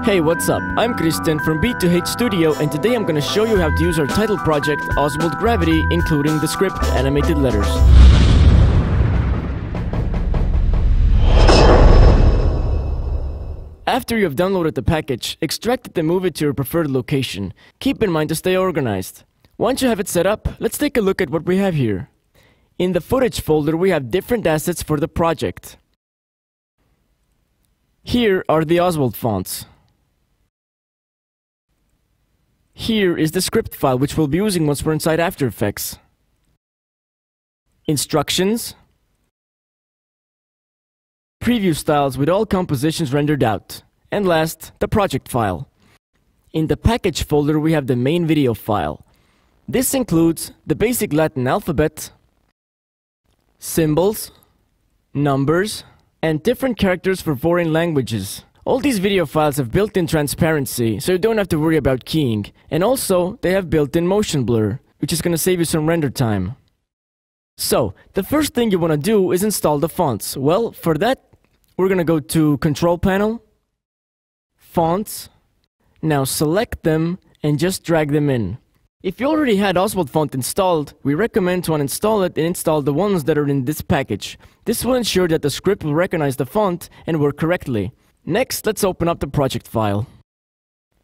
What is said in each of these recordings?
Hey, what's up? I'm Christian from B2H Studio, and today I'm gonna show you how to use our title project, Oswald Gravity, including the script animated letters. After you have downloaded the package, extract it and move it to your preferred location. Keep in mind to stay organized. Once you have it set up, let's take a look at what we have here. In the footage folder, we have different assets for the project. Here are the Oswald fonts. Here is the script file which we'll be using once we're inside After Effects. Instructions. Preview styles with all compositions rendered out. And last, the project file. In the package folder we have the main video file. This includes the basic Latin alphabet, symbols, numbers, and different characters for foreign languages. All these video files have built-in transparency, so you don't have to worry about keying. And also, they have built-in motion blur, which is going to save you some render time. So, the first thing you want to do is install the fonts. Well, for that, we're going to go to Control Panel, Fonts. Now select them and just drag them in. If you already had Oswald font installed, we recommend to uninstall it and install the ones that are in this package. This will ensure that the script will recognize the font and work correctly. Next, let's open up the project file.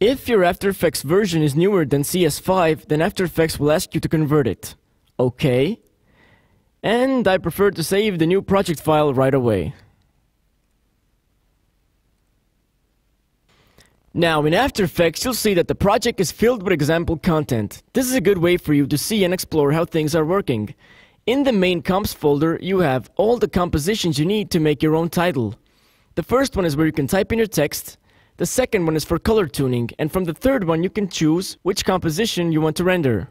If your After Effects version is newer than CS5, then After Effects will ask you to convert it. Okay. And I prefer to save the new project file right away. Now in After Effects, you'll see that the project is filled with example content. This is a good way for you to see and explore how things are working. In the main comps folder, you have all the compositions you need to make your own title. The first one is where you can type in your text, the second one is for color tuning, and from the third one you can choose which composition you want to render.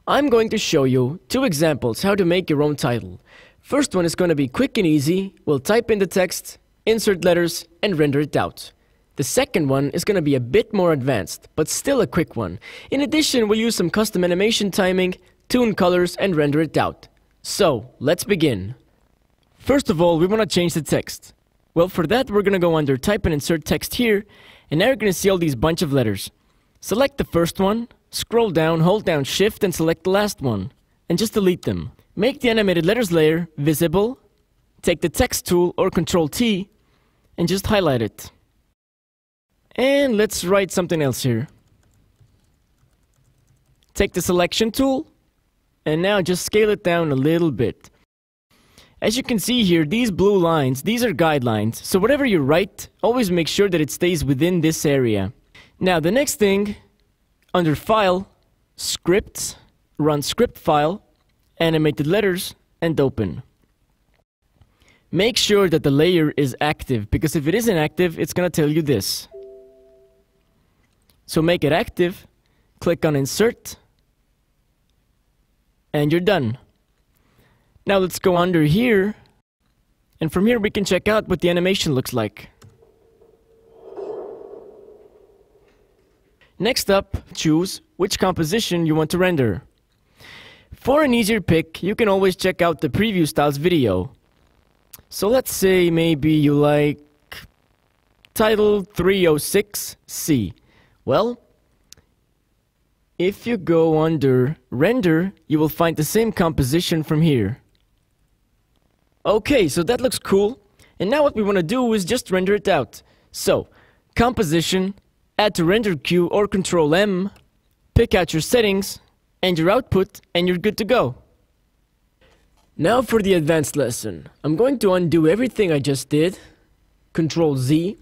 I'm going to show you two examples how to make your own title. First one is going to be quick and easy. We'll type in the text, insert letters, and render it out. The second one is going to be a bit more advanced, but still a quick one. In addition, we'll use some custom animation timing, tune colors, and render it out. So, let's begin. First of all, we want to change the text. Well, for that, we're going to go under Type and Insert Text here, and now you're going to see all these bunch of letters. Select the first one, scroll down, hold down Shift, and select the last one, and just delete them. Make the animated letters layer visible, take the text tool or Ctrl-T, and just highlight it. And let's write something else here. Take the selection tool, and now just scale it down a little bit. As you can see here, these blue lines, these are guidelines, so whatever you write, always make sure that it stays within this area. Now the next thing, under File, Scripts, run Script File, Animated Letters, and Open. Make sure that the layer is active, because if it isn't active, it's going to tell you this. So make it active, click on Insert, and you're done. Now let's go under here, and from here we can check out what the animation looks like. Next up, choose which composition you want to render. For an easier pick, you can always check out the Preview Styles video. So let's say maybe you like Title 306C. Well, if you go under Render, you will find the same composition from here. Okay, so that looks cool. And now what we want to do is just render it out. So, Composition, add to Render Queue or Ctrl-M, pick out your settings, and your output, and you're good to go. Now for the advanced lesson. I'm going to undo everything I just did. Ctrl-Z.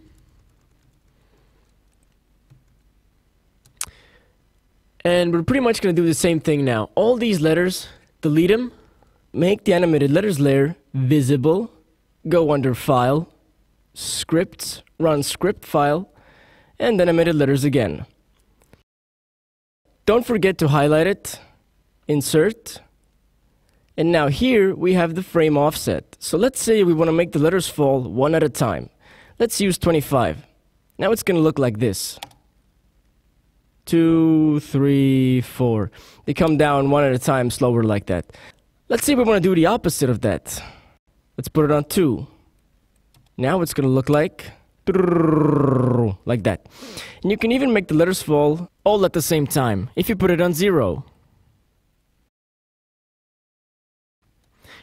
And we're pretty much going to do the same thing now. All these letters, delete them. Make the animated letters layer visible. Go under File, Scripts, run Script File, and animated letters again. Don't forget to highlight it, Insert, and now here we have the frame offset. So let's say we want to make the letters fall one at a time. Let's use 25. Now it's going to look like this. 2, 3, 4. They come down one at a time, slower like that. Let's say we want to do the opposite of that. Let's put it on 2. Now it's going to look like like that. And you can even make the letters fall all at the same time, if you put it on 0.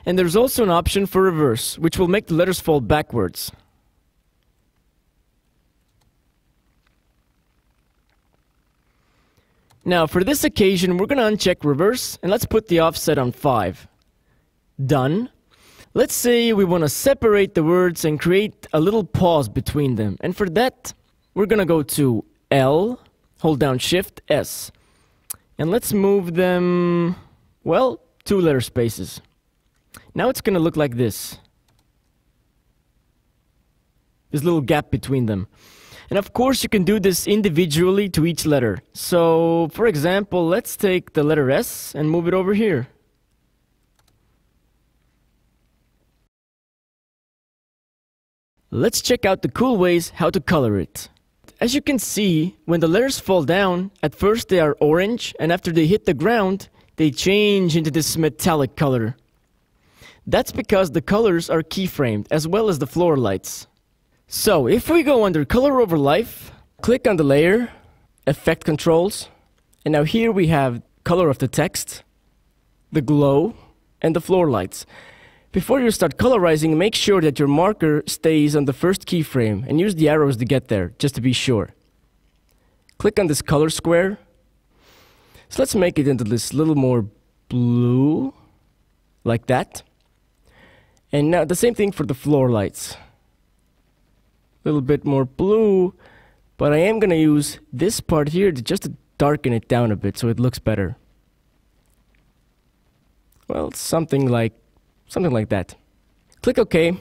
And there's also an option for reverse, which will make the letters fall backwards. Now, for this occasion, we're going to uncheck reverse, and let's put the offset on 5. Done. Let's say we want to separate the words and create a little pause between them. And for that, we're going to go to L, hold down Shift, S. And let's move them, well, 2 letter spaces. Now it's going to look like this. This little gap between them. And of course, you can do this individually to each letter. So, for example, let's take the letter S and move it over here. Let's check out the cool ways how to color it. As you can see, when the letters fall down, at first they are orange, and after they hit the ground, they change into this metallic color. That's because the colors are keyframed, as well as the floor lights. So, if we go under Color Over Life, click on the layer, Effect Controls, and now here we have color of the text, the glow, and the floor lights. Before you start colorizing, make sure that your marker stays on the first keyframe, and use the arrows to get there, just to be sure. Click on this color square. So let's make it into this little more blue, like that. And now the same thing for the floor lights. A little bit more blue, but I am going to use this part here just to darken it down a bit so it looks better. Well, something like that. Click OK.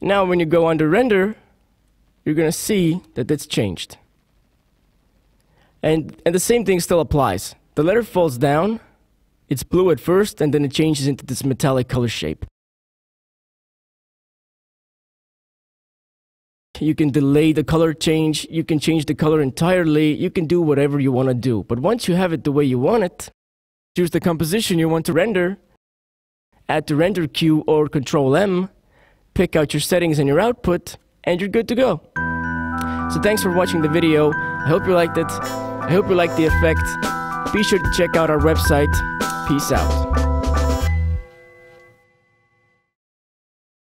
Now when you go under Render, you're going to see that it's changed. And the same thing still applies. The letter falls down, it's blue at first, and then it changes into this metallic color shape. You can delay the color change, you can change the color entirely, you can do whatever you want to do. But once you have it the way you want it, choose the composition you want to render, add the render queue or Control M, pick out your settings and your output, and you're good to go. So thanks for watching the video. I hope you liked it. I hope you liked the effect. Be sure to check out our website. Peace out.